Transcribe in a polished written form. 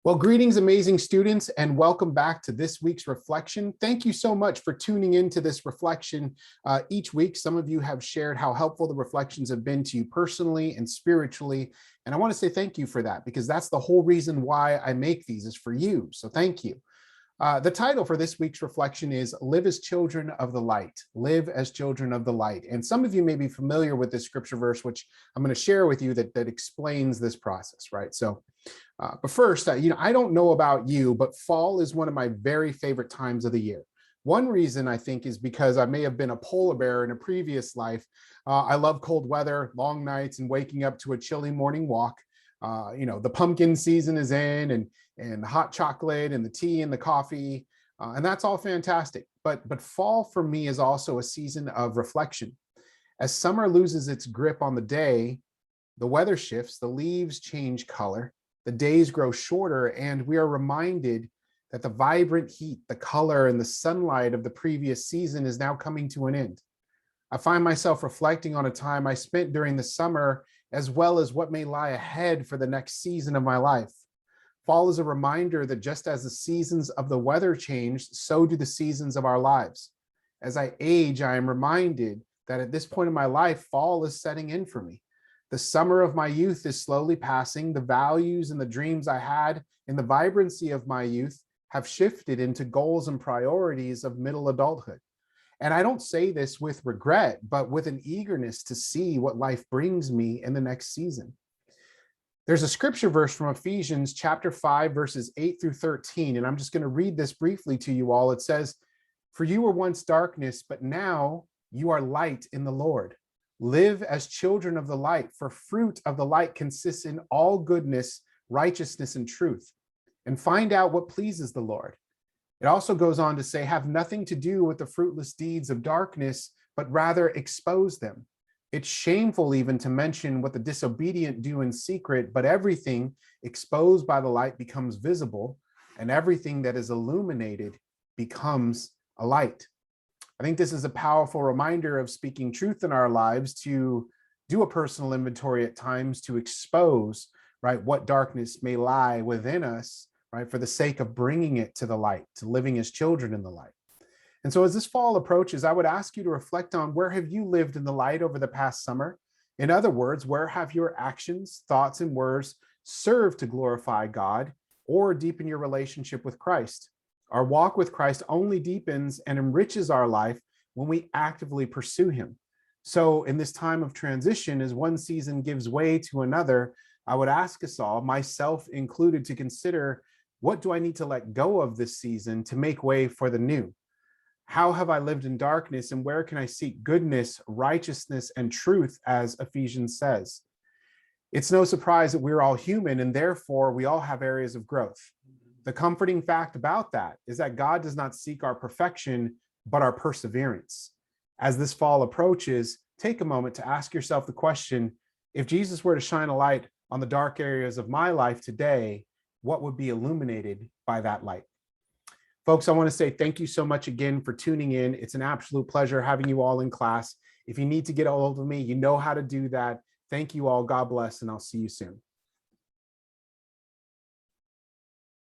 Well, greetings, amazing students, and welcome back to this week's reflection. Thank you so much for tuning into this reflection each week. Some of you have shared how helpful the reflections have been to you personally and spiritually. And I want to say thank you for that, because that's the whole reason why I make these, is for you. So thank you. The title for this week's reflection is Live as Children of the Light. Live as Children of the Light. And some of you may be familiar with this scripture verse, which I'm going to share with you that explains this process, right? So, but first, I don't know about you, but fall is one of my very favorite times of the year. One reason, I think, is because I may have been a polar bear in a previous life. I love cold weather, long nights, and waking up to a chilly morning walk. The pumpkin season is in, and the hot chocolate and the tea and the coffee, and that's all fantastic. But fall for me is also a season of reflection. As summer loses its grip on the day, the weather shifts, the leaves change color, the days grow shorter, and we are reminded that the vibrant heat, the color, and the sunlight of the previous season is now coming to an end. I find myself reflecting on a time I spent during the summer, as well as what may lie ahead for the next season of my life. Fall is a reminder that just as the seasons of the weather change, so do the seasons of our lives. As I age, I am reminded that at this point in my life, fall is setting in for me. The summer of my youth is slowly passing. The values and the dreams I had in the vibrancy of my youth have shifted into goals and priorities of middle adulthood. And I don't say this with regret, but with an eagerness to see what life brings me in the next season. There's a scripture verse from Ephesians chapter 5, verses 8 through 13, and I'm just going to read this briefly to you all. It says, "For you were once darkness, but now you are light in the Lord. Live as children of the light, for fruit of the light consists in all goodness, righteousness, and truth. And find out what pleases the Lord." It also goes on to say, "Have nothing to do with the fruitless deeds of darkness, but rather expose them. It's shameful even to mention what the disobedient do in secret, but everything exposed by the light becomes visible, and everything that is illuminated becomes a light." I think this is a powerful reminder of speaking truth in our lives, to do a personal inventory at times, to expose, right, what darkness may lie within us, right, for the sake of bringing it to the light, to living as children in the light. And so as this fall approaches, I would ask you to reflect on, where have you lived in the light over the past summer? In other words, where have your actions, thoughts, and words served to glorify God or deepen your relationship with Christ? Our walk with Christ only deepens and enriches our life when we actively pursue him. So in this time of transition, as one season gives way to another, I would ask us all, myself included, to consider, what do I need to let go of this season to make way for the new? How have I lived in darkness, and where can I seek goodness, righteousness, and truth, as Ephesians says? It's no surprise that we're all human, and therefore we all have areas of growth. The comforting fact about that is that God does not seek our perfection, but our perseverance. As this fall approaches, take a moment to ask yourself the question, if Jesus were to shine a light on the dark areas of my life today, what would be illuminated by that light? Folks, I want to say thank you so much again for tuning in. It's an absolute pleasure having you all in class. If you need to get a hold of me, you know how to do that. Thank you all. God bless, and I'll see you soon.